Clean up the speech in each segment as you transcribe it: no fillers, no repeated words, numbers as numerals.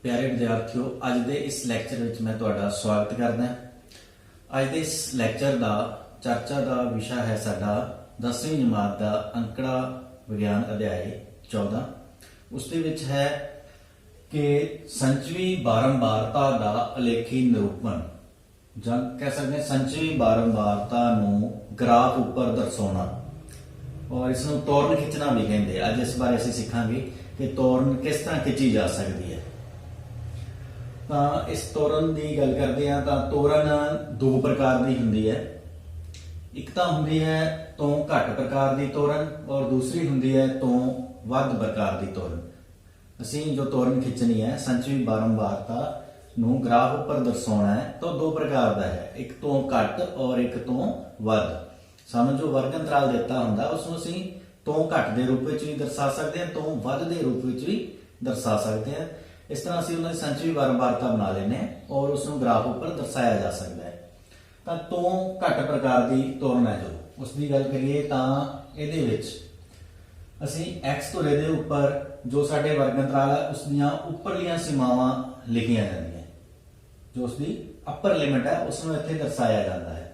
प्यारे विद्यार्थियों, अज के इस लैक्चर में मैं तुहाडा स्वागत करदा। अज के इस लैक्चर का चर्चा का विषय है साडा 10वीं जमात का अंकड़ा विज्ञान अध्याय 14। उसके विच है कि संचवी बारंबारता का अलेखी निरूपण, ਜਾਂ कह सकते हैं संचवी बारंबारता नूं ग्राफ उपर दर्शाउणा और इसनूं तोरण खिंचना भी कहते। अज इस बारे असीं सिखांगे कि तोरण किस तरह खिंची जा सकती है। इस तोरण की गल करते हैं तो तोरण दो प्रकार की होंदी है। एक तो होंदी है तो घट प्रकार की तोरण और दूसरी होंदी है तो वध प्रकार की तोरण। असीं जो तोरण खिंचनी है संचवी बारंबारता नूं ग्राफ उपर दर्शाउणा है तो दो प्रकार का है, एक तो घट और एक तो वध। सानूं जो वर्ग अंतराल दिता हुंदा उसनूं असीं तो घट के रूप में भी दर्शा सकते हैं, तो वध के रूप में भी दर्शा सकते हैं। इस तरह असीं उन्हां दी संचवी बारंबारता बना लेने और उसनूं ग्राफ उपर दर्शाया जा सकता है। तो घट प्रकार की तोरण है जो उसकी गल करिए तो इहदे विच असीं एक्स धुरे दे उपर जो साडे वर्ग अंतराल है उस दियां उपरलियां सीमावां लिखियां जांदियां, जो उसकी अपर लिमिट है उसनूं इत्थे दर्शाया जाता है।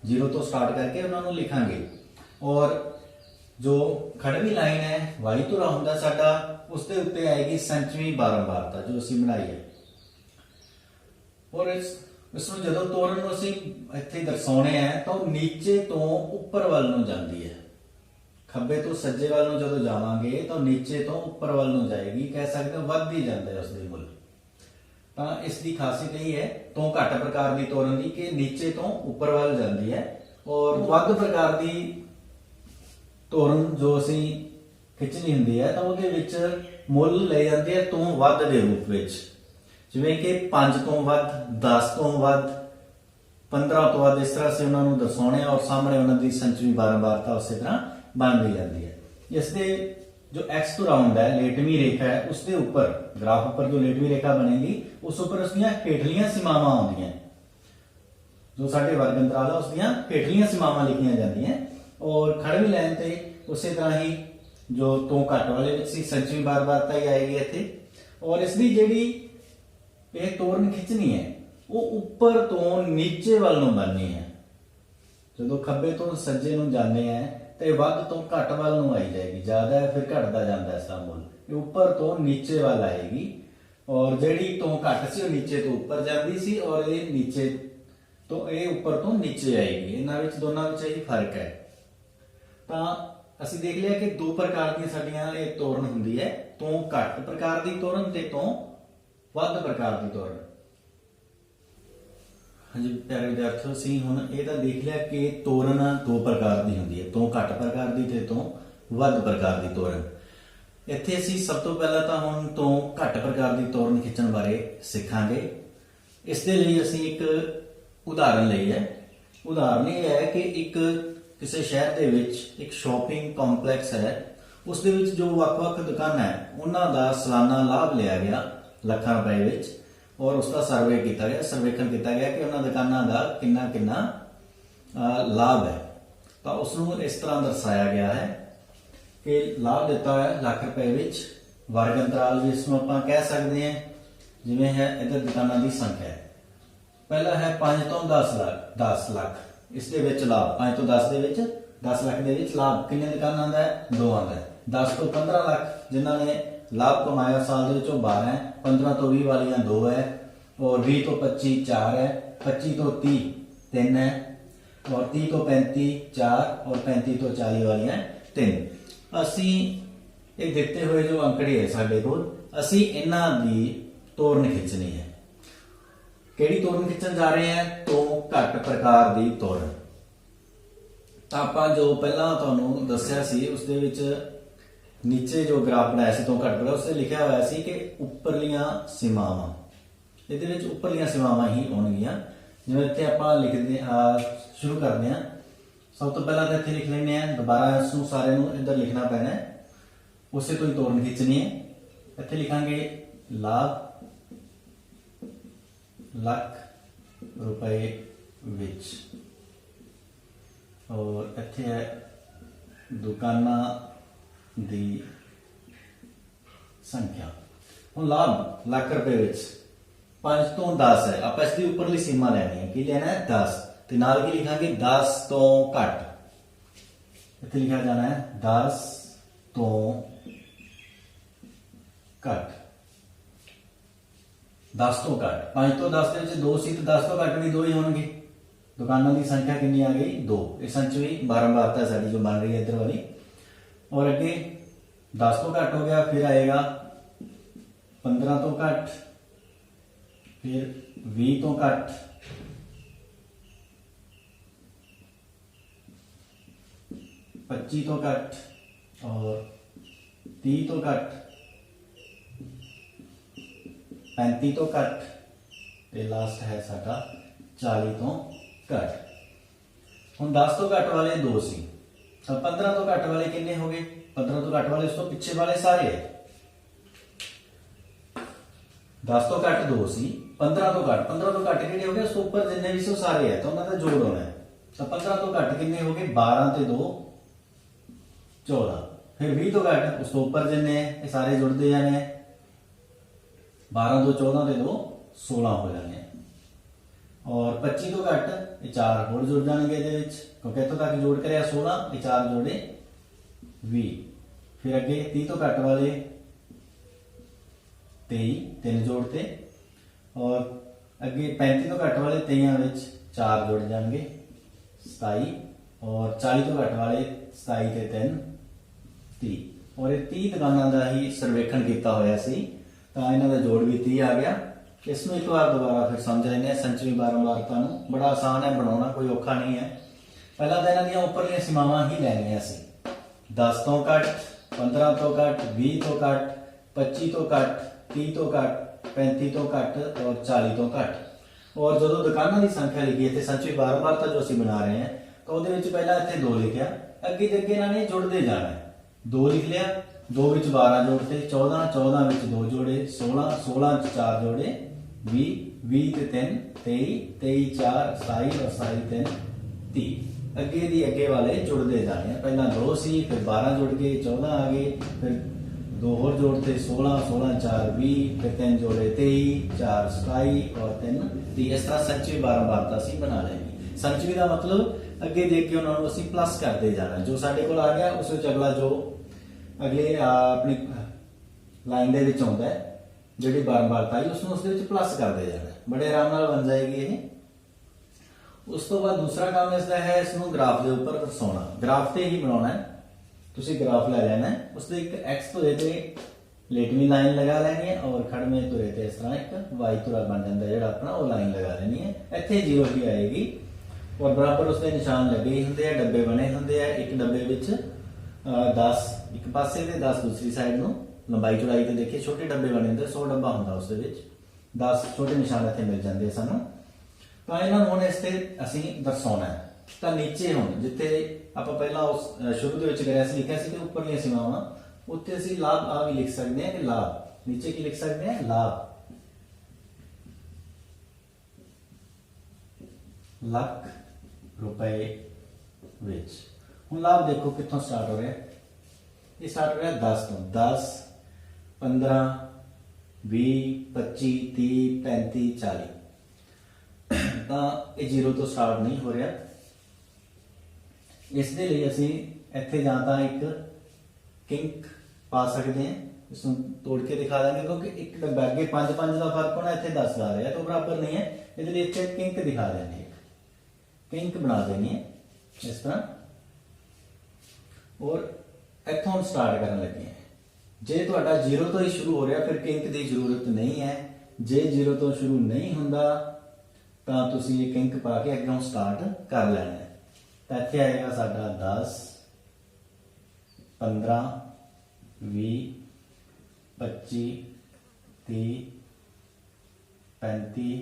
0 तो स्टार्ट करके उन्होंने लिखांगे और जो खड़वी लाइन है वाई धुरा हुंदा साडा उसके उत्ते आएगी संचवी बारंबारता जो असीं बनाई है। और इसनूं जदों तोरण नूं असीं इत्थे दर्शाउणे हैं तो नीचे तो उपर वल नूं जांदी है। खब्बे तो सज्जे वल नूं जदों जावांगे तो नीचे तो उपर वल नूं जाएगी, कह सकते हो वधदी जांदा है उसदे मुल। तो इसकी खासियत यही है तो घट प्रकार की तोरण की कि नीचे तो उपर वाल जाती है। और वध प्रकार की तोरण जो असी खिंचनी होंदी है तो उहदे विच मुल ले जाती है तो वध के रूप में, जिवें कि 5 तो वध, 10 तो वध, 15 तो वध। इस तरह से उन्होंने दर्शाने और सामने उन्होंने संचवी बारंबारता उस तरह बनती जाती है। इसके जो एक्स धुरा होंदा है लेटवी रेखा है उसके ऊपर ग्राफ उपर जो लेटवी रेखा बनेगी उस उपर उसदियां हेठलियां सीमावां आउंदियां, जो साडे वर्ग अंतराल है उसदियां हेठलियां सीमावां लिखियां जांदियां। और खड़वी लाइन ते उस तरह ही जो तो घट वाले विच सी संचवी बारंबारता ही आएगी इत्थे। और इसकी जिहड़ी यह तोरण खिंचनी है वो उपर तो नीचे वाल नूं बननी है। जदों खब्बे तो सज्जे नूं जांदे हैं तो वध तो घट वाल नूं आई जाएगी, ज्यादा है फिर घटदा जांदा है इसदा मुल, उपर तो नीचे वाल आएगी। और जिहड़ी तो घट सी नीचे तो उपर जाती सी और ये नीचे तो ये उपर तो नीचे आएगी। इन्हां विच दोनां विच यही फर्क है। तो असीं देख लिया कि दो प्रकार की साडियां ये तोरण हुंदी है, तो घट प्रकार की तोरण ते तो वध प्रकार की तोरण। हाँ जी प्यारे विद्यार्थियों, असीं हुण ये तां देख लिया कि तोरण दो प्रकार की होंदी है, तो घट प्रकार की ते तो वध प्रकार की तोरण। इत्थे असीं सब तो पहला तां हुण तो घट प्रकार की तोरण खिंचण बारे सिखांगे। इस दे लई असीं एक उदाहरण लई है। उदाहरण ये है कि एक किसी शहर दे विच एक शॉपिंग कॉम्पलैक्स है, उस दे विच जो वख-वख दुकानां है उन्हां दा सालाना लाभ लिया गया लाखां रुपए विच और उसका सर्वे किया गया, सर्वेखण किया गया कि उन्होंने दुकानों का कितना कितना लाभ है। तो उसनूं इस तरह दर्शाया गया है कि लाभ दिता है लाख रुपए विच, वर्ग अंतराल भी इसनूं आपां कह सकते हैं जिवें है इधर दुकानों की संख्या है। पहला है 5 तो 10 लाख, इस दे विच लाभ 5 तो 10 दे विच 10 लाख दे विच लाभ किन्ने दुकानों का है, 2 का है। 10 तो 15 लाख जिन्होंने लाभ कमाया साल के 12 है, 15 तो 20 वाली 2 है और 20 तो 25 4 है, 25 तो 30 3 है और 30 तो 35 4 और 35 तो 40 वाली 3। असी ये दिते हुए जो अंकड़े है साडे कोल, असी इन्हां दी तोरण खिंचनी है। किहड़ी तोरण खिंचण जा रहे हैं, तो घट प्रकार की तोरण। तो आपां जो पहला तुहानूं दस्सिया सी उस दे विच नीचे जो ग्राफ बनाया सी तो घट प्रकार उससे लिखा हुआ सी कि उपरलियां सीमावां, इहदे विच उपरलियां सीमावां ही होणगियां। जिवें इत्थे आपां लिखदे शुरू करदे हां। सब तो पहला तो इत्थे लिख लैंदे हां, दोबारा इसनूं सारे नूं इधर लिखना पैना है, उसे तो ही तोरण खिंचनी है। इत्थे लिखांगे लाभ लाख रुपए विच और इत्थे है दुकानां दी संख्या। ਹੁਣ ਲਾਭ ਲੱਖ ਰੁਪਏ ਵਿੱਚ 5 ਤੋਂ 10 ਹੈ, ਆਪਾਂ ਇਸ ਦੀ ਉੱਪਰਲੀ ਸੀਮਾ ਲੈਣੀ ਹੈ। ਕੀ ਲੈਣਾ ਹੈ? 10। ਤੇ ਨਾਲ ਕੀ ਲਿਖਾਂਗੇ? 10 ਤੋਂ ਘੱਟ। ਇੱਥੇ ਲਿਖਿਆ ਜਾਣਾ ਹੈ 10 ਤੋਂ ਘੱਟ। 10 ਤੋਂ ਘੱਟ। 5 ਤੋਂ 10 ਦੇ ਵਿੱਚ 2 ਸੀ ਤੇ 10 ਤੋਂ ਘੱਟ ਵੀ 2 ਹੀ ਹੋਣਗੇ। ਦੁਕਾਨਾਂ ਦੀ ਸੰਖਿਆ ਕਿੰਨੀ ਆ ਗਈ? 2। ਇਸ ਸੰਚ ਵੀ ਬਾਰੰਬਾਰਤਾ ਸਾਡੀ ਜੋ ਬਣ ਰਹੀ ਹੈ ਇੱਧਰ ਵਾਲੀ। और अगे 10 तो घट हो गया, फिर आएगा 15 तो घट, फिर 20 तो घट, पच्ची तो घट और 30 तो घट, 35 तो घट ते लास्ट है साडा 40 तो घट। हुण 10 तो घट वाले 2 सी, तो 15 तो घट वाले कितने हो गए? 15 तो घट वाले उस तो पिछे वाले सारे है। 10 तो घट 2 सी, 15 तो घट कितने हो गए? उस तो ऊपर जिन्ने भी से सारे है, तो उन्होंने जोड़ होना है। तो 15 तो घट कितने हो गए? 12 ते 2 14, फिर 20 तो घट उस तो ऊपर जिन्ने है ये सारे जुड़ते जाने हैं। 12 तो 14 ते 2 16 हो जाने हैं। और 25 तो घट ये 4 होर जुड़ जाएंगे ये, क्योंकि इतों तक जोड़ कर 16, ये 4 जोड़े 20। फिर अगे 30 तो घट वाले 23, 3 जोड़ते। और अगे 35 तो घट वाले 23 4 जुड़ जाएंगे 27। और 40 तो घट वाले 27 ते 3 30। और ये 30 दुकानों का ही सर्वेखण किया होया सी, तो इन्हों का जोड़ भी 30 आ गया। इसमें एक बार दोबारा फिर समझ लेने हैं संचवी बारंबारता नूं। बड़ा आसान है बनाना, कोई औखा नहीं है। पहला तो इन्हां दीयां उपरलियां सीमावां ही लैनियां सी। 10 तो घट, 15 तो घट, 20 तो घट, 25 तो घट, 30 तो घट, 35 तो घट और 40 तो घट। और जो दुकानों की संख्या लिखी है संचवी बारंबारता जो असीं बना रहे हैं, तो वो पहला इत्थे 2 लिखिया, अगे ते अगे इन्हां ने जुड़ते जाना है। 2 लिख लिया, 2 विच 12 जोड़ते, 14, 14 विच 2 जोड़े 16, 16 च 4 जोड़े 20, 20 ते 3 23, 23 4 27 और 27 3 30। अगे दी अगे वाले जुड़ते जाने हैं। पहला 2 सी, फिर 12 जुड़ गए, 14 आ गए, फिर 2 होर जोड़ते 16, 16 4 20, फिर 3 जोड़े 23, 4 27 और 3 30। इस तरह संचवी बारंबारता असीं बना लेंगे। संचवी का मतलब अगे देख के उन्होंने असीं प्लस करते जाना। जो साडे कोल आ गया उस विच अगला जो अगले अपनी लाइन दे विच आउंदा है जिहड़ी बारंबारता आई उसनूं उसदे विच प्लस करते जाना। बड़े आराम नाल बन जाएगी ये। उस तो बाद दूसरा काम इसका है इसनूं ग्राफ के ऊपर दर्शाउणा। ग्राफ ते ही बनाउणा है। तुसीं ग्राफ ले लेना है, उसते एक एक्स धुरे ते लेटवी लाइन लगा लेनी है और खड़मे धुरे ते इस तरह एक वाई धुरा बन जाता है जिहड़ा अपना वो लाइन लगा लेनी है। इत्थे 0 ही आएगी और बराबर उसके निशान लगे ही हुंदे आ, डब्बे बने हुंदे आ। एक डब्बे विच 10 एक पासे ते 10 दूसरी साइड नूं लंबाई चौड़ाई ते देखिए छोटे डब्बे बने हुंदे, 100 डब्बा हुंदा उसदे विच 10 छोटे निशान इत्थे मिल जांदे सानूं। तो इन्हां हुण इस ते असीं दर्शाउणा है। तो नीचे हुण जिथे आपां पहलां उस शुरू दे विच करिया सी लिखिया सी कि उपरलीआं सीमावां, उत्थे असीं लाभ आ भी लिख सकदे हां कि लाभ। नीचे की लिख सकदे हां? लाभ। ਲੱਖ रुपए विच। हुण लाभ देखो कित्थों स्टार्ट हो रहा है? ये स्टार्ट हो रहा है 10 तो। 10 15 20 25 30 35 40। तो ये 0 तो स्टार्ट नहीं हो रहा। इस दे लई असीं इत्थे जां तां एक किंक पा सकते हैं, इसनूं तोड़ के दिखा देंगे क्योंकि एक डब्बा अगे 5 5 का फर्क होना, इत्थे 10 का आ रहा है तो बराबर नहीं है। इसलिए इत्थे किंक दिखा देंगे, किंक बना देनी है इस तरह। और इत्थों स्टार्ट करन लगे हैं। जे तुहाडा 0 तो ही शुरू हो रहा फिर किंक की जरूरत नहीं है। जे 0 तो शुरू नहीं हुंदा तो तुसीं ये किंक पा के अगों स्टार्ट कर लेना है। तो इत्थे आएगा साडा 10 15 20 25 30 35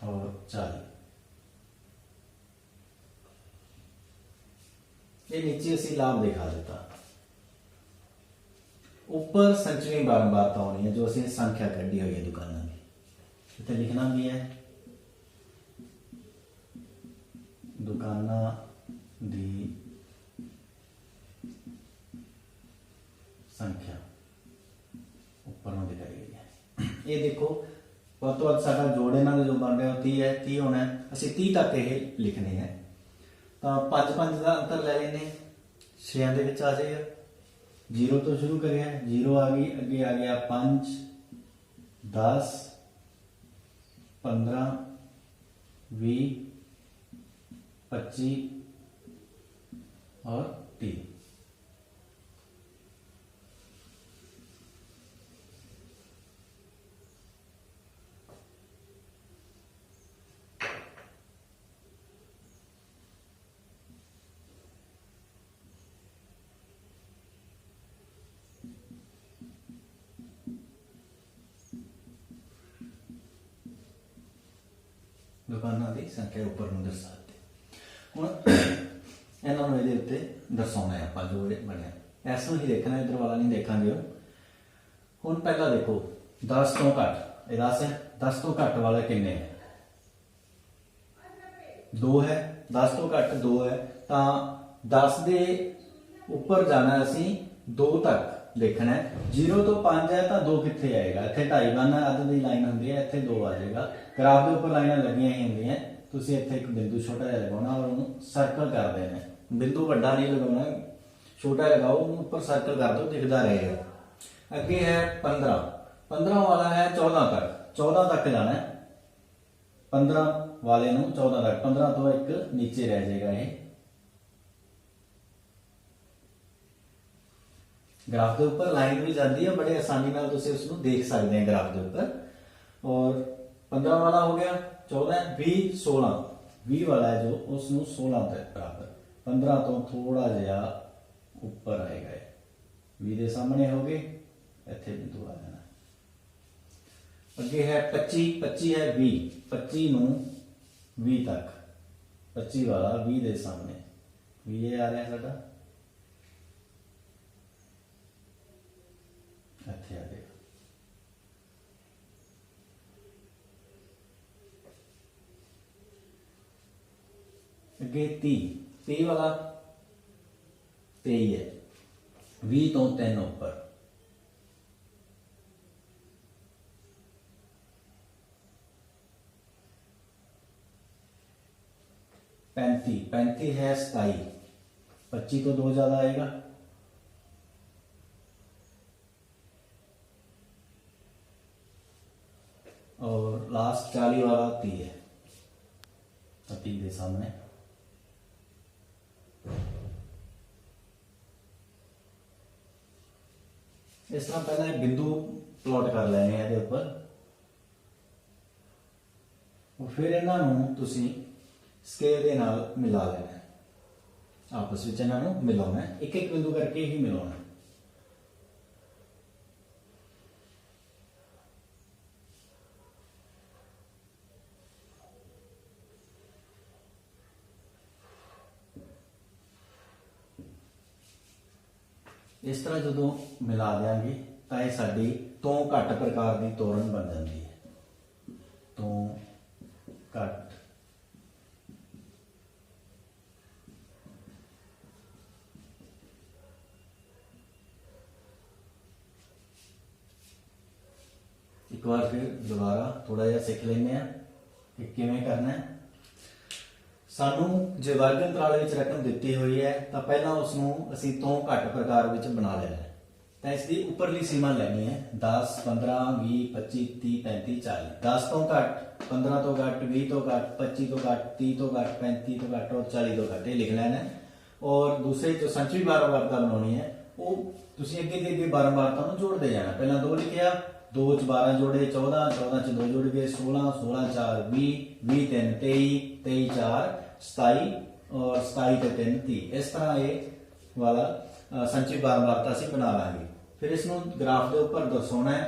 और 40। ये नीचे असी लाभ दिखा देता। ऊपर संचवी बारंबारता होनी है जो असी संख्या कढ़ी हुई है दुकानों की। इतने लिखना भी है दुकाना दी संख्या। ਇਹ ਦੇਖੋ ਵੱਧ ਤੋਂ ਵੱਧ ਸਾਡਾ ਜੋੜ ਇਹਨਾਂ ਦਾ ਜੋ ਬਣ ਰਿਹਾ ਉਹ 30 ਹੈ, 30 ਹੋਣਾ ਹੈ। ਅਸੀਂ 30 ਤੱਕ ਇਹ ਲਿਖਣੇ ਹੈ ਤਾਂ 5 ਦਾ ਅੰਤਰ ਲੈ ਲੈਨੇ 6 ਦੇ ਵਿੱਚ ਆ ਜਾਏਗਾ। 0 ਤੋਂ ਸ਼ੁਰੂ ਕਰਿਆ, 0 ਆ ਗਈ, ਅੱਗੇ आ गया 5 10 15 20 25 और 30। दुकानों की संख्या उपर दर्शा दी हूँ इन्होंने ये उत्ते दर्शाना है आप जो बनया इस ही देखना, इधर वाला नहीं देखा। हूँ पहला देखो 10 तो घट, ये 10 है, 10 तो घट वाले किन्ने है 2 है, 10 तो घट 2 है तो 10 के उपर जाना असी 2 तक देखना है। 0 तो 5 है तो 2 कितने आएगा, इतने 2.5 बनना, अध की लाइन होंगी है, इतने 2 आ जाएगा। ग्राफ के उपर लाइनां लगियां ही होंगी, तुसीं इत्थे एक बिंदु छोटा जिहा लगाना और उन्होंने सर्कल कर देना। बिंदु वड्डा नहीं लगाना, छोटा लगाओ, उन्होंने उपर सर्कल कर दो, दिखता रहेगा। अगे है 15, 15 वाला है 14 तक, 14 तक जाना है। 15 वाले नूं 14 तक, 15 तो एक नीचे रह जाएगा। ये ग्राफ के ऊपर लाइन भी जाती है, बड़े आसानी नाल तुसीं उसनूं देख सकते हैं ग्राफ के ऊपर। और 15 वाला हो गया, 14 20 16, 20 वाला है जो उसनूं 16 तक बराबर, 15 तो थोड़ा जिहा ऊपर आएगा। 20 के सामने हो गए, इत्थे बिंदु आ जाना। अगे है 25, 25 है 20, 25 नूं 20 तक, 25 वाला 20 के सामने 20 आ रहा है साडा, इत्थे आ जाएगा। अगे 30 वाला 23 है, 20 तो 3 ऊपर, 35 है 27, 25 तो 2 ज्यादा आएगा। और लास्ट 40 वाला 30 है, 30 के सामने। इस तरह पहले एक बिंदु प्लॉट कर लेने हैं इहदे उपर, और फिर इन्हों तुसीं स्केल के नाल मिला लेना है, आपस में इन्हों मिलाना है, एक एक बिंदु करके ही मिलाना है। इस तरह जो मिला देंगे तो यह साड़ी तो घट प्रकार की तोरण बन जाती है। तो घट एक बार फिर दोबारा थोड़ा जिहा सीख लेने कि किवें करना है। सानू जे वर्ग अंतराल विच रकम दिती हुई है तो पहला उसनूं असीं तो घट प्रकार विच बना लेना है। तो इसकी उपरली सीमा लैनी है 10 15 20 25 30 35 40। 10 तो घट, 15 तो घट, 20 तो घट, 25 तो घट, 30 तो घट, 35 तो घट और 40 तो घट, ये लिख लेना है। और दूसरे जो संचवी बारंबारता बनानी है वो तुसीं अगे दी अगे बारंबारता नूं जोड़ते जाना। पहला 2 लिखिया, 2 च 12 जोड़े 14, 14 च 2 जुड़ गए 16, 16 4 20, 20 3 23, 23 4 27 और 27 ते 3 30। इस तरह ये वाला संचय बारंबारता असीं बना लांगे। फिर इसनूं ग्राफ के उपर दर्शाना है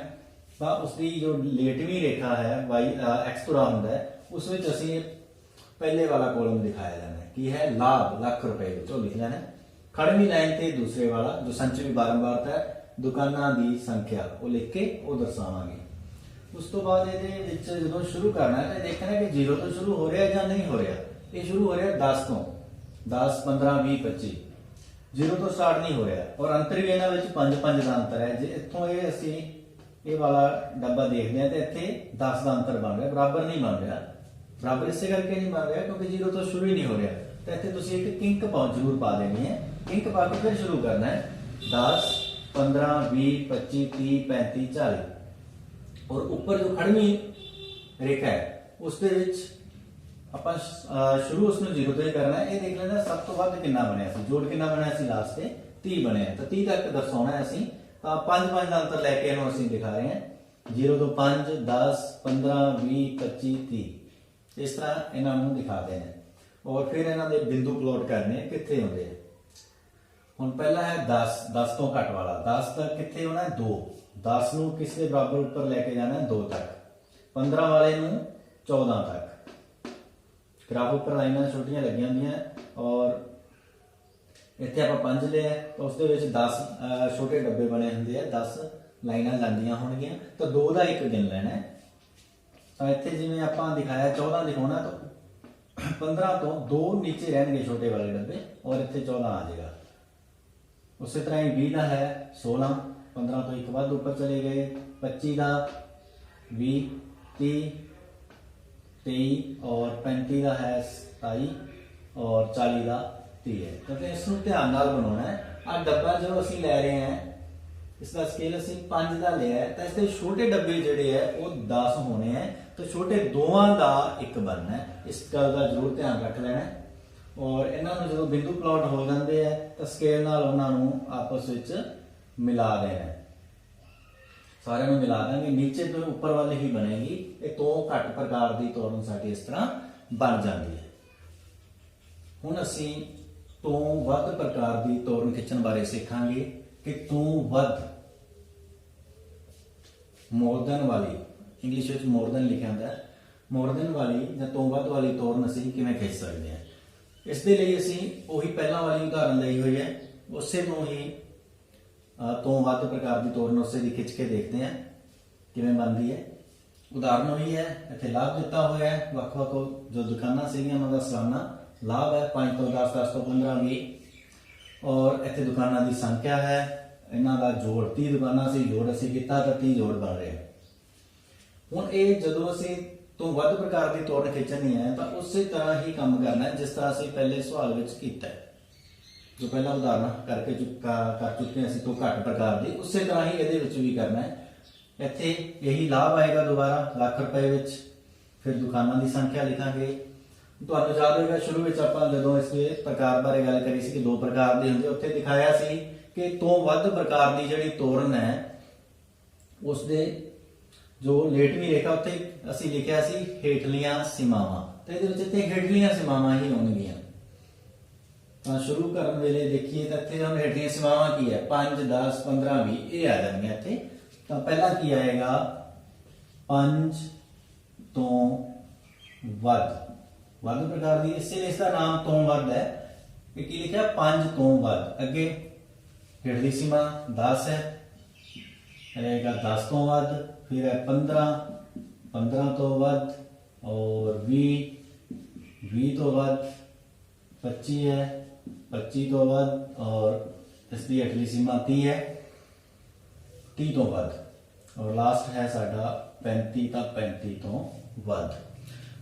तो उसकी जो लेटवी रेखा है वाई एक्स तुरा हुंदा है उस विच असीं पहले वाला कॉलम दिखाया जाना है कि है लाभ लाख रुपए जो लिख लेना है। खड़वी लाइन ते दूसरे वाला जो संचय बारंबारता है दुकानां दी संख्या वो लिख के वो दर्शावांगे। उस तो बाद ये जो शुरू करना है देखना है कि 0 तो शुरू हो रहा है या नहीं हो रहा। ये शुरू हो रहा है 10 तो, 10 15 20 25, 0 तो स्टार्ट नहीं हो रहा। और अंतर भी इन्हां विच 5 5 का अंतर है। जे इत्थों ये असीं ਇਹ ਵਾਲਾ ਡੱਬਾ ਦੇਖਦੇ ਆ ਤੇ ਇੱਥੇ 10 ਦਾ ਅੰਤਰ ਬਣ ਰਿਹਾ, ਬਰਾਬਰ ਨਹੀਂ ਬਣ ਰਿਹਾ। ਬਰਾਬਰ ਇਸੇ ਕਰਕੇ ਨਹੀਂ ਬਣ ਰਿਹਾ ਕਿਉਂਕਿ 0 ਤੋਂ ਸ਼ੁਰੂ ਹੀ ਨਹੀਂ ਹੋ ਰਿਹਾ। ਤਾਂ ਇੱਥੇ ਤੁਸੀਂ ਇੱਕ ਕਿੰਕ ਜ਼ਰੂਰ ਪਾ ਦੇਣੀ ਹੈ। ਕਿੰਕ ਪਾ ਕੇ ਫਿਰ ਸ਼ੁਰੂ ਕਰਨਾ ਹੈ 10 15 20 25 30 35 40 ਔਰ ਉੱਪਰ ਜੋ ਖੜਵੀਂ ਰੇਖਾ ਹੈ ਉਸ ਦੇ ਵਿੱਚ ਆਪਾਂ ਸ਼ੁਰੂ ਉਸ ਨੂੰ 0 ਤੋਂ ਹੀ ਕਰਨਾ ਹੈ। ਇਹ ਦੇਖ ਲੈਣਾ ਸਭ ਤੋਂ ਵੱਧ ਕਿੰਨਾ ਬਣਿਆ ਸੀ, ਜੋੜ ਕਿੰਨਾ ਬਣਿਆ ਸੀ ਲਾਸਟ ਤੇ 30 ਬਣਿਆ। ਤਾਂ 30 ਤੱਕ ਦਰਸਾਉਣਾ ਹੈ ਅਸੀਂ, ਤਾਂ 5 ਦਾ ਅੰਤਰ ਲੈ ਕੇ ਇਹਨੂੰ ਅਸੀਂ ਦਿਖਾ ਰਹੇ ਹਾਂ 0 ਤੋਂ 5 10 15 20 25 30 ਇਸ ਤਰ੍ਹਾਂ ਇਹਨਾਂ ਨੂੰ ਦਿਖਾ ਦੇਣਾ ਔਰ ਫਿਰ ਇਹਨਾਂ ਦੇ ਬਿੰਦੂ ਪਲਾਟ ਕਰਨੇ ਕਿੱਥੇ ਹੁੰਦੇ ਆ। ਹੁਣ ਪਹਿਲਾ ਹੈ 10 ਤੋਂ ਘੱਟ ਵਾਲਾ, 10 ਤੱਕ ਕਿੱਥੇ ਹੋਣਾ ਹੈ 2, 10 ਨੂੰ ਕਿਸ ਦੇ ਬਰਾਬਰ ਉੱਪਰ ਲੈ ਕੇ ਜਾਣਾ ਹੈ 2 ਤੱਕ, 15 ਵਾਲੇ ਨੂੰ 14 ਤੱਕ। ਗ੍ਰਾਫ ਉੱਪਰ ਲਾਈਨਾਂ ਛੋਟੀਆਂ ਲੱਗੀਆਂ ਹੁੰਦੀਆਂ ਔਰ ਇੱਥੇ ਆਪਾਂ 5 ਲਿਆ ਤਾਂ ਉਸ ਦੇ ਵਿੱਚ 10 ਛੋਟੇ ਡੱਬੇ ਬਣੇ ਹੁੰਦੇ ਆ, 10 ਲਾਈਨਾਂ ਜਾਂਦੀਆਂ ਹੋਣਗੀਆਂ ਤਾਂ 2 ਦਾ ਇੱਕ ਗਿਣ ਲੈਣਾ ਹੈ। ਤਾਂ ਇੱਥੇ ਜਿਵੇਂ ਆਪਾਂ ਦਿਖਾਇਆ 14 ਦਿਖਾਉਣਾ ਤਾਂ 15 ਤੋਂ 2 ਨੀਚੇ ਰਹਿਣਗੇ ਛੋਟੇ ਵਾਲੇ ਡੱਬੇ ਔਰ ਇੱਥੇ 14 ਆ ਜਾਏਗਾ। ਉਸੇ ਤਰ੍ਹਾਂ ਹੀ 20 ਦਾ ਹੈ 16, 15 ਤੋਂ ਇੱਕ ਵੱਧ ਉੱਪਰ ਚਲੇ ਗਏ, 25 ਦਾ 20 30 23 और 35 ਦਾ ਹੈ 27 और 40 ਦਾ 30 ਹੈ। ਤਾਂ ਇਸ ਨੂੰ ਧਿਆਨ ਨਾਲ ਬਣਾਉਣਾ ਹੈ। ਆ ਡੱਬਾ ਜੋ ਅਸੀਂ ਲੈ ਰਹੇ ਹਾਂ ਇਸ ਦਾ ਸਕੇਲ ਅਸੀਂ 5 ਦਾ ਲਿਆ ਹੈ ਤਾਂ ਇਸ ਦੇ ਛੋਟੇ ਡੱਬੇ ਜਿਹੜੇ ਹੈ ਉਹ 10 ਹੋਣੇ ਹੈ ਤਾਂ ਛੋਟੇ ਦੋਵਾਂ ਦਾ ਇੱਕ ਬਣਨਾ ਹੈ। ਇਸ ਗੱਲ ਦਾ ਜ਼ਰੂਰ ਧਿਆਨ ਰੱਖ ਲੈਣਾ ਹੈ ਔਰ ਇਹਨਾਂ ਨੂੰ ਜਦੋਂ ਬਿੰਦੂ ਪਲਾਟ ਹੋ ਜਾਂਦੇ ਆ ਤਾਂ ਸਕੇਲ ਨਾਲ ਉਹਨਾਂ ਨੂੰ ਆਪਸ ਵਿੱਚ ਮਿਲਾ ਦੇਣਾ ਹੈ। ਸਾਰਿਆਂ ਨੂੰ ਮਿਲਾ ਦਾਂਗੇ, ਨੀਚੇ ਤੋਂ ਉੱਪਰ ਵਾਲੇ ਹੀ ਬਣੇਗੀ। ਇਹ ਤੋਂ ਘੱਟ ਪ੍ਰਕਾਰ ਦੀ ਤੋਰਨ ਸਾਡੀ ਇਸ ਤਰ੍ਹਾਂ ਬਣ ਜਾਂਦੀ ਹੈ। ਹੁਣ ਅਸੀਂ ਤੋਂ ਵੱਧ ਪ੍ਰਕਾਰ ਦੀ ਤੋਰਨ ਖਿੱਚਣ ਬਾਰੇ ਸਿੱਖਾਂਗੇ ਕਿ ਤੋਂ ਵੱਧ ਮੋਰ ਦੈਨ ਵਾਲੀ, ਇੰਗਲਿਸ਼ ਵਿੱਚ ਮੋਰ ਦੈਨ ਲਿਖਿਆ ਹੁੰਦਾ ਹੈ, ਮੋਰ ਦੈਨ ਵਾਲੀ ਜਾਂ ਤੋਂ ਵੱਧ ਵਾਲੀ ਤੋਰਨ ਅਸੀਂ ਕਿਵੇਂ ਖਿੱਚ ਸਕਦੇ ਹਾਂ। ਇਸ ਦੇ ਲਈ ਅਸੀਂ ਉਹੀ ਪਹਿਲਾਂ ਵਾਲੀ ਉਦਾਹਰਨ ਲਈ ਹੋਈ ਹੈ, ਉਸੇ ਨੂੰ ਹੀ ਤੋਂ ਵੱਧ ਪ੍ਰਕਾਰ ਦੀ ਤੋਰਨ ਉਸੇ ਦੀ ਖਿੱਚ ਕੇ ਦੇਖਦੇ ਹਾਂ ਕਿਵੇਂ ਬਣਦੀ ਹੈ। ਉਦਾਹਰਨ ਉਹੀ ਹੈ, ਇੱਥੇ ਲਾਭ ਦਿੱਤਾ ਹੋਇਆ ਹੈ, ਵੱਖ-ਵੱਖ ਜੋ ਦੁਕਾਨਾਂ ਸੀਗੀਆਂ ਉਹਨਾਂ ਦਾ ਸਾਲਾਨਾ ਲਾਭ ਹੈ 5 ਤੋਂ 10, 10 ਤੋਂ 15, 20 ਔਰ ਇੱਥੇ ਦੁਕਾਨਾਂ ਦੀ ਸੰਖਿਆ ਹੈ, ਇਹਨਾਂ ਦਾ ਜੋੜ 30 ਦੁਕਾਨਾਂ ਸੀ, ਜੋੜ ਅਸੀਂ ਕੀਤਾ ਤਾਂ 30 ਜੋੜ ਬਣ ਰਹੇ। ਹੁਣ ਇਹ ਜਦੋਂ ਅਸੀਂ ਤੋਂ ਵੱਧ ਪ੍ਰਕਾਰ ਦੀ ਤੋਰਨ ਖਿੱਚਣੀ ਹੈ ਤਾਂ ਉਸੇ ਤਰ੍ਹਾਂ ਹੀ ਕੰਮ ਕਰਨਾ ਹੈ ਜਿਸ ਤਰ੍ਹਾਂ ਅਸੀਂ ਪਹਿਲੇ ਸਵਾਲ ਵਿੱਚ ਕੀਤਾ ਹੈ। ਜੋ ਪਹਿਲਾਂ ਉਦਾਹਰਨ ਕਰ ਚੁੱਕੇ ਅਸੀਂ ਤੋਂ ਘੱਟ ਪ੍ਰਕਾਰ ਦੀ, ਉਸੇ ਤਰ੍ਹਾਂ ਹੀ ਇਹਦੇ ਵਿੱਚ ਵੀ ਕਰਨਾ ਹੈ। ਇੱਥੇ ਇਹੀ ਲਾਭ ਆਏਗਾ ਦੁਬਾਰਾ ਲੱਖ ਰੁਪਏ ਵਿੱਚ, ਫਿਰ ਦੁਕਾਨਾਂ ਦੀ ਸੰਖਿਆ ਲਿਖਾਂਗੇ। ਤੁਹਾਨੂੰ ਯਾਦ ਹੋਵੇਗਾ ਸ਼ੁਰੂ ਵਿੱਚ ਆਪਾਂ ਜਦੋਂ ਇਸ ਦੇ ਪ੍ਰਕਾਰ ਬਾਰੇ ਗੱਲ ਕਰੀ ਸੀ ਕਿ 2 ਪ੍ਰਕਾਰ ਦੇ ਹੁੰਦੇ, ਉੱਥੇ ਦਿਖਾਇਆ ਸੀ ਕਿ ਤੋਂ ਵੱਧ ਪ੍ਰਕਾਰ ਦੀ ਜਿਹੜੀ ਤੋਰਨ ਹੈ ਉਸ ਦੇ ਜੋ ਲੇਟਵੀਂ ਰੇਖਾ ਉੱਤੇ ਅਸੀਂ ਲਿਖਿਆ ਸੀ ਹੇਠਲੀਆਂ ਸੀਮਾਵਾਂ, ਤੇ ਇਹਦੇ ਵਿੱਚ ਇੱਥੇ ਹੇਠਲੀਆਂ ਸੀਮਾਵਾਂ ਹੀ ਹੋਣਗੀਆਂ। ਤਾਂ ਸ਼ੁਰੂ ਕਰਨ ਵੇਲੇ ਦੇਖੀਏ ਤਾਂ ਇੱਥੇ ਹੁਣ ਹੇਠਲੀਆਂ ਸੀਮਾਵਾਂ ਕੀ ਹੈ 5 10 15 20 ਇਹ ਆ ਜਾਣਗੀਆਂ ਇੱਥੇ। ਤਾਂ ਪਹਿਲਾਂ ਕੀ ਆਏਗਾ 5 ਤੋਂ ਵੱਧ ਪ੍ਰਕਾਰ ਦੀ, ਇਸੇ ਲਈ ਇਸ ਦਾ ਨਾਮ ਤੋਂ ਵੱਧ ਹੈ। ਇਹ ਕੀ ਲਿਖਿਆ 5 ਤੋਂ ਵੱਧ, ਅੱਗੇ ਹੇਠਲੀ ਸੀਮਾ 10 ਹੈ, रहेगा 10 ਤੋਂ ਵੱਧ, फिर है 15 तो वध और 20 तो वध, 25 है 25 तो वध और इसकी अगली सीमा 30 है 30 तो वध और लास्ट है साडा 35 तो 35 तो वध।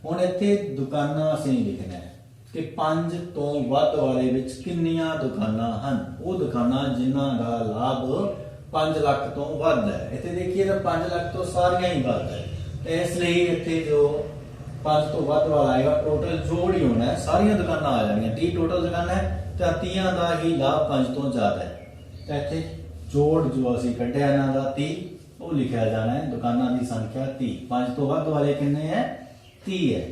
ਹੁਣ ਇੱਥੇ ਦੁਕਾਨਾਂ ਅਸੀਂ ਲਿਖਣਾ ਹੈ ਕਿ 5 ਤੋਂ ਵੱਧ ਵਾਲੇ ਵਿੱਚ ਕਿੰਨੀਆਂ ਦੁਕਾਨਾਂ ਹਨ। ਉਹ ਦੁਕਾਨਾਂ ਜਿਨ੍ਹਾਂ ਦਾ ਲਾਭ 5 ਲੱਖ ਤੋਂ ਵੱਧ ਹੈ। ਇੱਥੇ ਦੇਖੀਏ ਤਾਂ 5 ਲੱਖ ਤੋਂ ਸਾਰੀਆਂ ਹੀ ਵੱਧ ਹੈ, ਤੇ ਇਸ ਲਈ ਇੱਥੇ ਜੋ 5 ਤੋਂ ਵੱਧ ਵਾਲਾ ਆਏਗਾ ਟੋਟਲ ਜੋੜ ਹੀ ਹੋਣਾ ਹੈ, ਸਾਰੀਆਂ ਦੁਕਾਨਾਂ ਆ ਜਾਣਗੀਆਂ। 30 ਟੋਟਲ ਦੁਕਾਨਾਂ ਹੈ ਤਾਂ 30 ਦਾ ਹੀ ਲਾਭ 5 ਤੋਂ ਜ਼ਿਆਦਾ ਹੈ। ਤਾਂ ਇੱਥੇ ਜੋੜ ਜੋ ਅਸੀਂ ਕੱਢਿਆ ਇਹਨਾਂ ਦਾ 30 ਉਹ ਲਿਖਿਆ ਜਾਣਾ ਹੈ। ਦੁਕਾਨਾਂ ਦੀ ਸੰਖਿਆ 30, 5 ਤੋਂ ਵੱਧ ਵਾਲੇ ਕਿੰਨੇ ਹੈ 30 ਹੈ।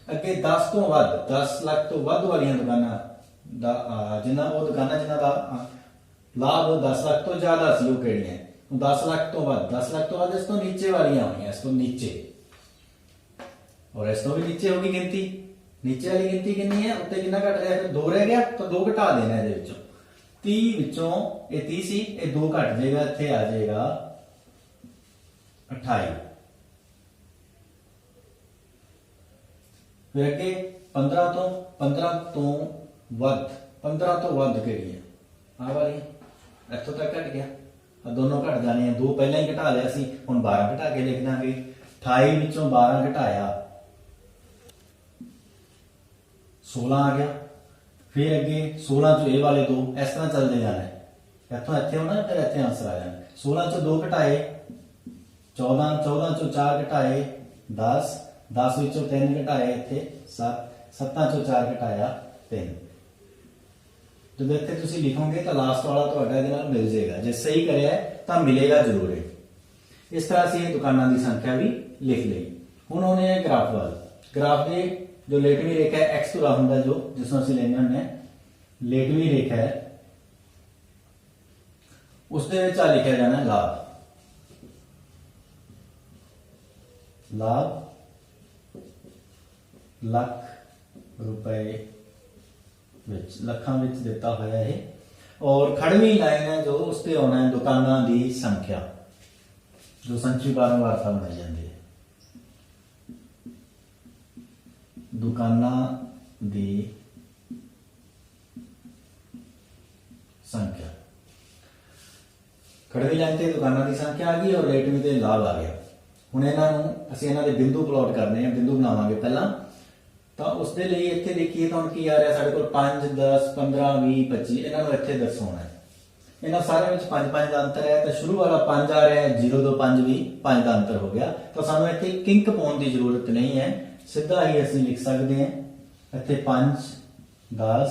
ਅੱਗੇ 10 ਤੋਂ ਵੱਧ 10 ਲੱਖ ਤੋਂ ਵੱਧ ਵਾਲੀਆਂ ਦੁਕਾਨਾਂ ਦਾ ਜਿਨ੍ਹਾਂ ਦਾ ਲਾਭ 10 ਲੱਖ ਤੋਂ ਜ਼ਿਆਦਾ ਸੀ ਉਹ ਕਿਹੜੀਆਂ 10 ਲੱਖ ਤੋਂ ਵੱਧ 10 ਲੱਖ ਤੋਂ ਵੱਧ ਇਸ ਤੋਂ ਨੀਚੇ ਵਾਲੀਆਂ ਹੋਣੀਆਂ, ਇਸ ਤੋਂ ਨੀਚੇ ਔਰ ਇਸ ਤੋਂ ਵੀ ਨੀਚੇ ਹੋਗੀ ਗਿਣਤੀ। ਨੀਚੇ ਵਾਲੀ ਗਿਣਤੀ ਕਿੰਨੀ ਹੈ, ਉੱਤੇ ਕਿੰਨਾ ਘਟ ਰਿਹਾ, ਫਿਰ 2 ਰਹਿ ਗਿਆ ਤਾਂ 2 ਘਟਾ ਦੇਣਾ ਇਹਦੇ ਵਿੱਚੋਂ। 30 ਵਿੱਚੋਂ ਇਹ 30 ਸੀ, ਇਹ 2 ਘਟ ਜਾਏਗਾ, ਇੱਥੇ ਆ ਜਾਏਗਾ 28। ਫਿਰ ਅੱਗੇ 15 ਤੋਂ ਵੱਧ ਕਿਹੜੀ ਹੈ, ਆਹ ਵਾਲੀ ਇੱਥੋਂ ਤੱਕ ਘਟ ਗਿਆ। दोनों घट जाने हैं। 2 पहले ही घटा लिया सी, हुण 12 घटा के लिख देंगे। 28 विचों 12 घटाया 16 आ गया। फिर अगे 16 चो ये वाले 2, इस तरह चलते जाना है, इतों इत्थे होना, फिर इत्थे आंसर आ जाना। 16 चो 2 घटाए 14, 14 चो 4 घटाए 10, 10 विचों 3 घटाए इत्थे 7, 7 चो 4 घटाया 3। जब इत्थे तुसीं लिखोगे तो लास्ट वाला तुहाडा इहदे नाल मिल जाएगा। जे सही करिया तो मिलेगा जरूर है। इस तरह से दुकानों की संख्या भी लिख ली। हुण आउणे आ ग्राफ वाल। ग्राफ के जो लेटवी रेखा है एक्स धुरा हुंदा, जो जिसनों असीं लैंदे हुंदे हां, लेटवी रेखा है, उसदे विच आ लिखिया जाना लाभ। लाभ लाख रुपए विच, लखां विच दिता होया है। और खड़वी लाइन है जो उस पर आना है दुकानों की संख्या, जो संचीकरण वार्ता बनाई जाती है। दुकानों की संख्या, खड़वी लाइन से दुकानों की संख्या आ गई और रेटवी से लाभ आ गया। हुण इन्हों असीं इन्हां दे बिंदु प्लॉट करने हैं, बिंदु बनावांगे पहला। तो उसके लिए इत्थे देखिए तो की आ रहा साढ़े कोल 5, 10, 15, 20, 25, इन्हों इत्थे दर्शाना है। इन्होंने सारे में 5-5 का अंतर है। तो शुरू वाला 5 आ रहा है, 0 2 5 भी 5 का अंतर हो गया। तो सानू इत्थे किंक पाउण की जरूरत नहीं है, सीधा ही असीं लिख सकते हैं इत्थे 5, 10,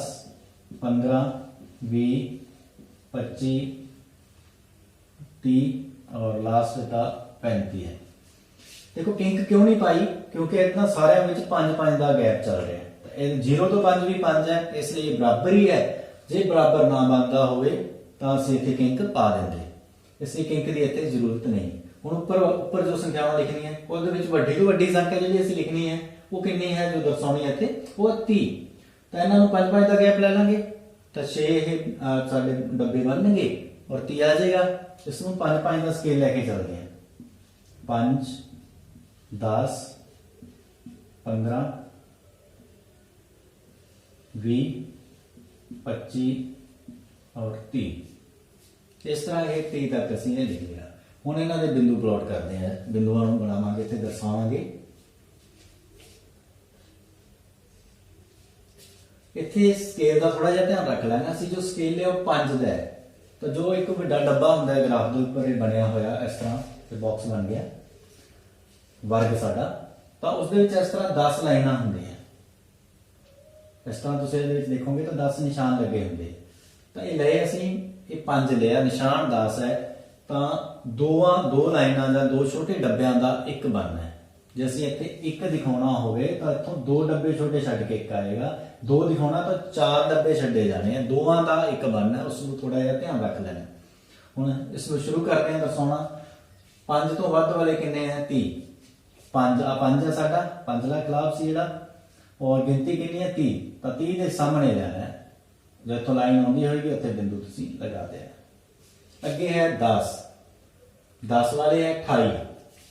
15, 20, 25, 30 और लास्ट का 35 है। देखो किंक क्यों नहीं पाई, क्योंकि इतना सारे में 5-5 का गैप चल रहा है। 0 तो 5 भी 5 है, इसलिए बराबर ही है। जे बराबर ना बनता होवे तो असीं इत्थे किंक पा देंगे, इसलिए किंक की इत्थे जरूरत नहीं। हुण ऊपर जो संख्यावां लिखनी है उसदे विच वड्डी तो वड्डी संख्या जिहड़ी असीं लिखनी है वो कितनी है, जो दर्शाउणी है इत्थे वो 30। तो इन्हां नूं 5-5 का गैप ले लांगे तो 6 साडे डब्बे बनणगे और 30 आ जाएगा। इसनूं 5-5 का स्केल लैके चलदे हैं। 5, 10, 15, 20, 25 और 30। इस तरह ये 30 तक असीं ये लिख लिया। हुण इन्हां दे बिंदु प्लॉट करते हैं, बिंदुआं नूं बनावांगे ते दर्शावांगे। इत्थे स्केल का थोड़ा जिहा ध्यान रख लेना। असीं जो स्केल है वो 5 दा है। तो जो एक वड्डा डब्बा हुंदा है ग्राफ दे उपर बनिया होया इस तरह बॉक्स बन गया वर्ग साडा, तो उसदे विच इस तरह 10 लाइनां हुंदियां। इस तरह तुसीं इहदे विच देखोगे तो 10 निशान लगे होंगे। तो ये लए असीं ये 5 लिया, निशान 10 है, तो दो लाइनां दा 2 छोटे डब्बियां दा एक बनना है। जे असीं इत्थे 1 दिखाउणा होवे तो इत्थों 2 डब्बे छोटे छड्ड के 1 आएगा, 2 दिखाउणा तो 4 डब्बे छड्डे जाने हैं, दोवां दा एक बनना है। उसनूं थोड़ा जिहा ध्यान रख लेना। हुण इसनूं शुरू करते हैं दर्शाउणा। 5 तो वध वाले किन्ने हैं? 30। 5 आ 5 है साडा, 5 दा खिलाफ सी जिहड़ा, और गिनती कितनी है? 30। तो 30 के सामने जाना है, जो इत्थों लाइन आउंदी होएगी उत्थे बिंदु तुसीं लगा देना। अगे है 10, 10 वाले है 28,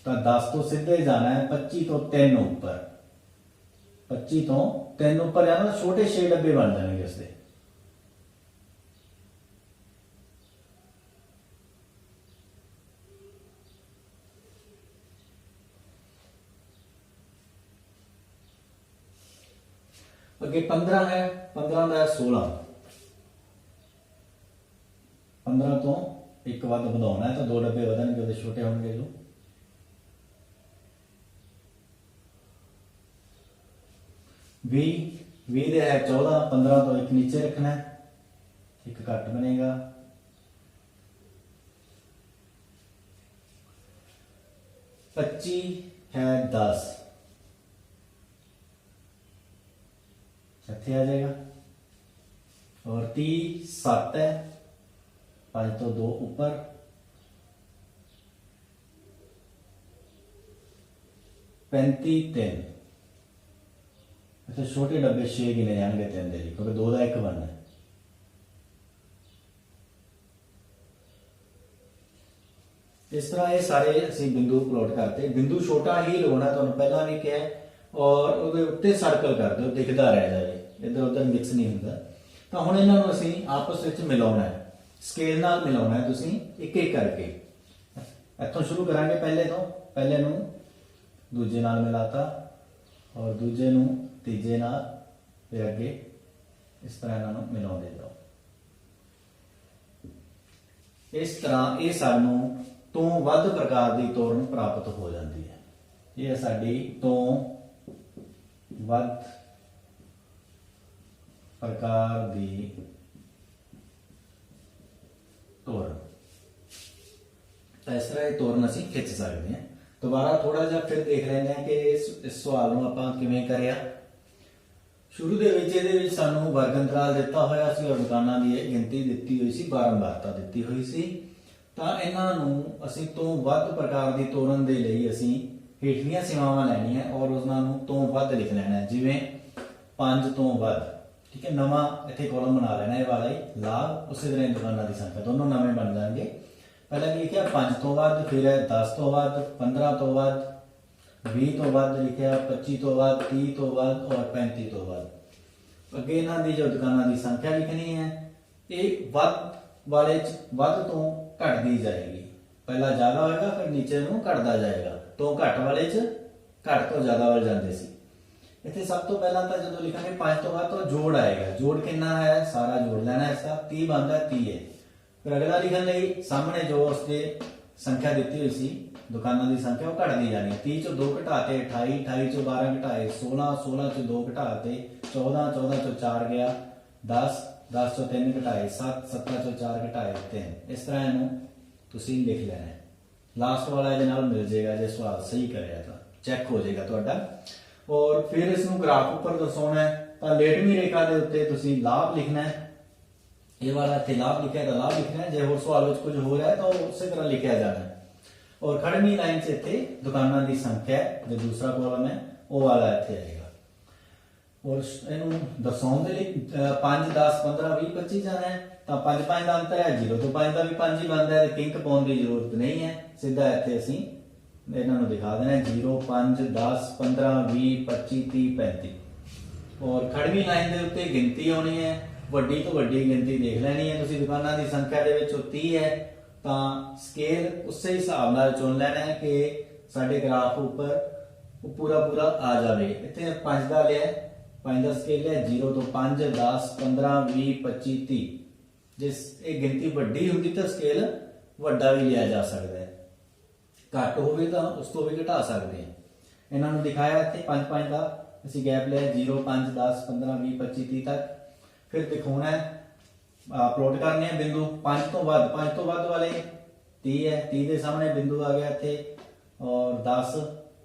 तो 10 तो सीधे जाना है 25 तो 3 ऊपर, 25 तो 3 ऊपर जाना, छोटे 6 डब्बे बन जाएंगे उसके। अगे 15 है, 15 का 16, 15 तो एक वध बढ़ाना है तो 2 डब्बे वधणगे, वो छोटे होंगे जो। भी है 14, 15 तो एक नीचे रखना है, एक घट बनेगा। 25 है 10, इत्थे आ जाएगा। और 30 7 है, 5 तो 2 ऊपर, 35 3। अच्छा छोटे डब्बे 6 गिने जाएंगे 3 दे, क्योंकि 2 का 1 बनना है। इस तरह ये सारे असीं बिंदु प्लॉट करते। बिंदु छोटा ही लगाना, तुहानूं पहलां भी कहा, और उहदे उत्ते सर्कल कर दो, दिखदा रह जाए, इधर उधर मिक्स नहीं होंदा। तो हुण इन्हां नूं असीं आपस विच मिलाउणा है। ਸਕੇਲ ਨਾਲ ਮਿਲਾਉਣਾ ਹੈ ਤੁਸੀਂ ਇੱਕ ਇੱਕ ਕਰਕੇ। ਇੱਥੋਂ ਸ਼ੁਰੂ ਕਰਾਂਗੇ ਪਹਿਲੇ ਤੋਂ। ਪਹਿਲੇ ਨੂੰ ਦੂਜੇ ਨਾਲ ਮਿਲਾਤਾ ਔਰ ਦੂਜੇ ਨੂੰ ਤੀਜੇ ਨਾਲ, ਫਿਰ ਅੱਗੇ ਇਸ ਤਰ੍ਹਾਂ ਇਹਨਾਂ ਨੂੰ ਮਿਲਾਉਂਦੇ ਜਾਓ। ਇਸ ਤਰ੍ਹਾਂ ਇਹ ਸਾਨੂੰ ਤੋਂ ਵੱਧ ਪ੍ਰਕਾਰ ਦੀ ਤੋਰਨ ਪ੍ਰਾਪਤ ਹੋ ਜਾਂਦੀ ਹੈ। ਇਹ ਹੈ ਸਾਡੀ ਤੋਂ ਵੱਧ ਪ੍ਰਕਾਰ ਦੀ ਤੋਰਨ। ਤਾਂ ਇਸ ਤਰ੍ਹਾਂ ਇਹ ਤੋਰਨ ਅਸੀਂ ਖਿੱਚ ਸਕਦੇ ਹਾਂ। ਦੁਬਾਰਾ ਥੋੜਾ ਜਿਹਾ ਫਿਰ ਦੇਖ ਲੈਂਦੇ ਹਾਂ ਕਿ ਇਸ ਸਵਾਲ ਨੂੰ ਆਪਾਂ ਕਿਵੇਂ ਕਰਿਆ। ਸ਼ੁਰੂ ਦੇ ਵਿੱਚ ਇਹਦੇ ਵਿੱਚ ਸਾਨੂੰ ਵਰਗ ਅੰਤਰਾਲ ਦਿੱਤਾ ਹੋਇਆ ਸੀ ਔਰ ਦੁਕਾਨਾਂ ਦੀ ਇਹ ਗਿਣਤੀ ਦਿੱਤੀ ਹੋਈ ਸੀ, ਬਾਰੰਬਾਰਤਾ ਦਿੱਤੀ ਹੋਈ ਸੀ। ਤਾਂ ਇਹਨਾਂ ਨੂੰ ਅਸੀਂ ਤੋਂ ਵੱਧ ਪ੍ਰਕਾਰ ਦੀ ਤੋਰਨ ਦੇ ਲਈ ਅਸੀਂ ਹੇਠਲੀਆਂ ਸੀਮਾਵਾਂ ਲੈਣੀਆਂ ਔਰ ਉਹਨਾਂ ਨੂੰ ਤੋਂ ਵੱਧ ਲਿਖ ਲੈਣਾ ਹੈ। ਜਿਵੇਂ 5 ਤੋਂ ਵੱਧ, ਠੀਕ ਹੈ। ਨਵਾਂ ਇੱਥੇ ਕਾਲਮ ਬਣਾ ਲੈਣਾ ਇਹ ਵਾਲਾ ਹੀ ਲਾਭ, ਉਸੇ ਤਰ੍ਹਾਂ ਦੁਕਾਨਾਂ ਦੀ ਸੰਖਿਆ ਦੋਨੋਂ ਨਵੇਂ ਬਣ ਜਾਣਗੇ। ਪਹਿਲਾਂ ਲਿਖਿਆ 5 ਤੋਂ ਵੱਧ, ਫਿਰ 10 ਤੋਂ ਵੱਧ, 15 ਤੋਂ ਵੱਧ, 20 ਤੋਂ ਵੱਧ ਲਿਖਿਆ, 25 ਤੋਂ ਵੱਧ, 30 ਤੋਂ ਵੱਧ ਔਰ 35 ਤੋਂ ਵੱਧ। ਅੱਗੇ ਇਹਨਾਂ ਦੀ ਜੋ ਦੁਕਾਨਾਂ ਦੀ ਸੰਖਿਆ ਲਿਖਣੀ ਹੈ ਇਹ ਵੱਧ ਵਾਲੇ ਚ ਵੱਧ ਤੋਂ ਘਟਦੀ ਜਾਏਗੀ। ਪਹਿਲਾਂ ਜ਼ਿਆਦਾ ਹੋਏਗਾ ਫਿਰ ਨੀਚੇ ਨੂੰ ਘਟਦਾ ਜਾਏਗਾ। ਤੋਂ ਘੱਟ ਵਾਲੇ ਚ ਘੱਟ ਤੋਂ ਜ਼ਿਆਦਾ ਵੱਲ ਜਾਂਦੇ ਸੀ। ਇੱਥੇ ਸਭ ਤੋਂ ਪਹਿਲਾਂ ਤਾਂ ਜਦੋਂ ਲਿਖਾਂਗੇ 5 ਤੋਂ ਬਾਅਦ ਤਾਂ ਜੋੜ ਆਏਗਾ। ਜੋੜ ਕਿੰਨਾ ਹੈ, ਸਾਰਾ ਜੋੜ ਲੈਣਾ ਹੈ। ਇਸਦਾ 30 ਬਣਦਾ 30 ਹੈ। ਫਿਰ ਅਗਲਾ ਲਿਖਣ ਲਈ ਸਾਹਮਣੇ ਜੋ ਉਸਦੇ ਸੰਖਿਆ ਦਿੱਤੀ ਹੋਈ ਸੀ ਦੁਕਾਨਾਂ ਦੀ ਸੰਖਿਆ ਉਹ ਘਟਦੀ ਜਾਣੀ ਹੈ। 30 ਚੋਂ 2 ਘਟਾਤੇ 28, 28 ਚੋਂ 12 ਘਟਾਏ 16, 16 ਚੋਂ 2 ਘਟਾਤੇ 14, 14 ਚੋਂ 4 ਗਿਆ 10, 10 ਚੋਂ 3 ਘਟਾਏ 7, 17 ਚੋਂ 4 ਘਟਾਏ 3। ਇਸ ਤਰ੍ਹਾਂ ਇਹਨੂੰ ਤੁਸੀਂ ਲਿਖ ਲੈਣਾ ਹੈ। ਲਾਸਟ ਵਾਲਾ ਇਹਦੇ ਨਾਲ ਮਿਲ ਜਾਏਗਾ। ਜੇ ਸਵਾਲ ਸਹੀ ਕਰਿਆ ਤਾਂ ਚੈੱਕ ਹੋ ਜਾਏਗਾ ਤੁਹਾਡਾ। ਔਰ ਫਿਰ ਇਸ ਨੂੰ ਗ੍ਰਾਫ ਉੱਪਰ ਦਰਸਾਉਣਾ ਹੈ ਤਾਂ ਲੇਟਵੀਂ ਰੇਖਾ ਦੇ ਉੱਤੇ ਤੁਸੀਂ ਲਾਭ ਲਿਖਣਾ ਹੈ। ਇਹ ਵਾਲਾ ਇੱਥੇ ਲਾਭ ਲਿਖਿਆ ਤਾਂ ਲਾਭ ਲਿਖਣਾ ਹੈ। ਜੇ ਹੋਰ ਸਵਾਲ ਵਿੱਚ ਕੁਝ ਹੋ ਰਿਹਾ ਹੈ ਤਾਂ ਉਹ ਉਸੇ ਤਰ੍ਹਾਂ ਲਿਖਿਆ ਜਾਣਾ ਹੈ। ਔਰ ਖੜਵੀਂ ਲਾਈਨ 'ਚ ਇੱਥੇ ਦੁਕਾਨਾਂ ਦੀ ਸੰਖਿਆ ਜੋ ਦੂਸਰਾ ਕਾਲਮ ਹੈ ਉਹ ਵਾਲਾ ਇੱਥੇ ਆਏਗਾ। ਔਰ ਇਹਨੂੰ ਦਰਸਾਉਣ ਦੇ ਲਈ 5, 10, 15, 20, 25 ਜਾਣਾ ਹੈ ਤਾਂ 5, 5 ਦਾ ਅੰਤਰ ਹੈ। 0 ਤੋਂ 5 ਦਾ ਵੀ 5 ਹੀ ਬਣਦਾ ਹੈ। ਕਿੰਕ ਪਾਉਣ ਦੀ ਜ਼ਰੂਰਤ ਨਹੀਂ ਹੈ। ਸਿੱਧਾ ਇੱਥੇ ਅਸੀਂ ਇਹਨਾਂ ਨੂੰ ਦਿਖਾ ਦੇਣਾ 0, 5, 10, 15, 20, 25, 30, 35। ਔਰ ਖੜਵੀਂ ਲਾਈਨ ਦੇ ਉੱਤੇ ਗਿਣਤੀ ਆਉਣੀ ਹੈ। ਵੱਡੀ ਤੋਂ ਵੱਡੀ ਗਿਣਤੀ ਦੇਖ ਲੈਣੀ ਹੈ ਤੁਸੀਂ। ਦੁਕਾਨਾਂ ਦੀ ਸੰਖਿਆ ਦੇ ਵਿੱਚ 30 ਹੈ ਤਾਂ ਸਕੇਲ ਉਸੇ ਹਿਸਾਬ ਨਾਲ ਚੁਣ ਲੈਣਾ ਹੈ ਕਿ ਸਾਡੇ ਗ੍ਰਾਫ ਉੱਪਰ ਉਹ ਪੂਰਾ ਆ ਜਾਵੇ। ਇੱਥੇ 5 ਦਾ ਲਿਆ, 5 ਦਾ ਸਕੇਲ ਹੈ। 0 ਤੋਂ 5, 10, 15, 20, 25, 30। ਜੇ ਇਹ ਗਿਣਤੀ ਵੱਡੀ ਹੁੰਦੀ ਤਾਂ ਸਕੇਲ ਵੱਡਾ ਵੀ ਲਿਆ ਜਾ ਸਕਦਾ ਹੈ। ਘੱਟ ਹੋਵੇ ਤਾਂ ਉਸ ਤੋਂ ਵੀ ਘਟਾ ਸਕਦੇ ਹਾਂ। ਇਹਨਾਂ ਨੂੰ ਦਿਖਾਇਆ ਇੱਥੇ 5, 5 ਦਾ ਅਸੀਂ ਗੈਪ ਲਿਆ 0, 5, 10, 15, 20, 25, 30 ਤੱਕ। ਫਿਰ ਦਿਖਾਉਣਾ ਹੈ, ਪਲੋਟ ਕਰਨੇ ਆ ਬਿੰਦੂ 5 ਤੋਂ ਵੱਧ ਵਾਲੇ 30 ਹੈ। 30 ਦੇ ਸਾਹਮਣੇ ਬਿੰਦੂ ਆ ਗਿਆ ਇੱਥੇ। ਔਰ 10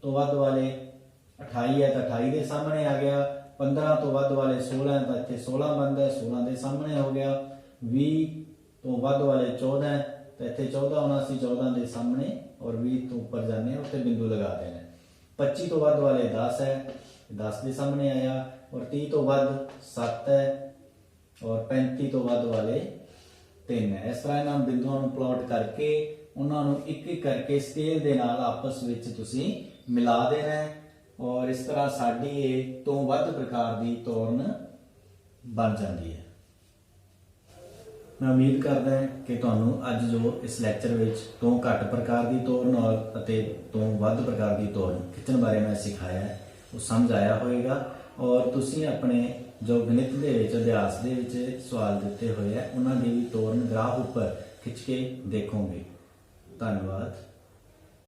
ਤੋਂ ਵੱਧ ਵਾਲੇ 28 ਹੈ ਤਾਂ 28 ਦੇ ਸਾਹਮਣੇ ਆ ਗਿਆ। 15 ਤੋਂ ਵੱਧ ਵਾਲੇ 16 ਹੈ ਤਾਂ ਇੱਥੇ 16 ਬਣਦਾ 16 ਦੇ ਸਾਹਮਣੇ ਹੋ ਗਿਆ। 20 ਤੋਂ ਵੱਧ ਵਾਲੇ 14 ਹੈ ਤਾਂ ਇੱਥੇ 14 ਹੋਣਾ ਸੀ 14 ਦੇ ਸਾਹਮਣੇ। ਔਰ 20 ਤੋਂ ਉੱਪਰ ਜਾਣੇ ਉੱਥੇ ਬਿੰਦੂ ਲਗਾ ਦੇਣਾ। 25 ਤੋਂ ਵੱਧ ਵਾਲੇ 10 ਹੈ, 10 ਦੇ ਸਾਹਮਣੇ ਆਇਆ। ਔਰ 30 ਤੋਂ ਵੱਧ 7 ਹੈ ਔਰ 35 ਤੋਂ ਵੱਧ ਵਾਲੇ 3 ਹੈ। ਇਸ ਤਰ੍ਹਾਂ ਇਹਨਾਂ ਬਿੰਦੂਆਂ ਨੂੰ ਪਲਾਟ ਕਰਕੇ ਉਹਨਾਂ ਨੂੰ ਇੱਕ ਇੱਕ ਕਰਕੇ ਸਕੇਲ ਦੇ ਨਾਲ ਆਪਸ ਵਿੱਚ ਤੁਸੀਂ ਮਿਲਾ ਦੇਣਾ ਹੈ। ਔਰ ਇਸ ਤਰ੍ਹਾਂ ਸਾਡੀ ਇਹ ਤੋਂ ਵੱਧ ਪ੍ਰਕਾਰ ਦੀ ਤੋਰਨ ਬਣ ਜਾਂਦੀ ਹੈ। ਮੈਂ ਉਮੀਦ ਕਰਦਾ ਹਾਂ ਕਿ ਤੁਹਾਨੂੰ ਅੱਜ ਜੋ ਇਸ ਲੈਕਚਰ ਵਿੱਚ ਤੋਂ ਘੱਟ ਪ੍ਰਕਾਰ ਦੀ ਤੋਰਨ ਅਤੇ ਤੋਂ ਵੱਧ ਪ੍ਰਕਾਰ ਦੀ ਤੋਰਨ ਖਿੱਚਣ ਬਾਰੇ ਮੈਂ ਸਿਖਾਇਆ ਹੈ ਉਹ ਸਮਝ ਆਇਆ ਹੋਵੇਗਾ। ਔਰ ਤੁਸੀਂ ਆਪਣੇ ਜੋ ਗਣਿਤ ਦੇ ਵਿੱਚ ਅਭਿਆਸ ਦੇ ਵਿੱਚ ਸਵਾਲ ਦਿੱਤੇ ਹੋਏ ਆ ਉਹਨਾਂ ਦੀ ਵੀ ਤੋਰਨ ਗ੍ਰਾਫ ਉੱਪਰ ਖਿੱਚ ਕੇ ਦੇਖੋਗੇ। ਧੰਨਵਾਦ।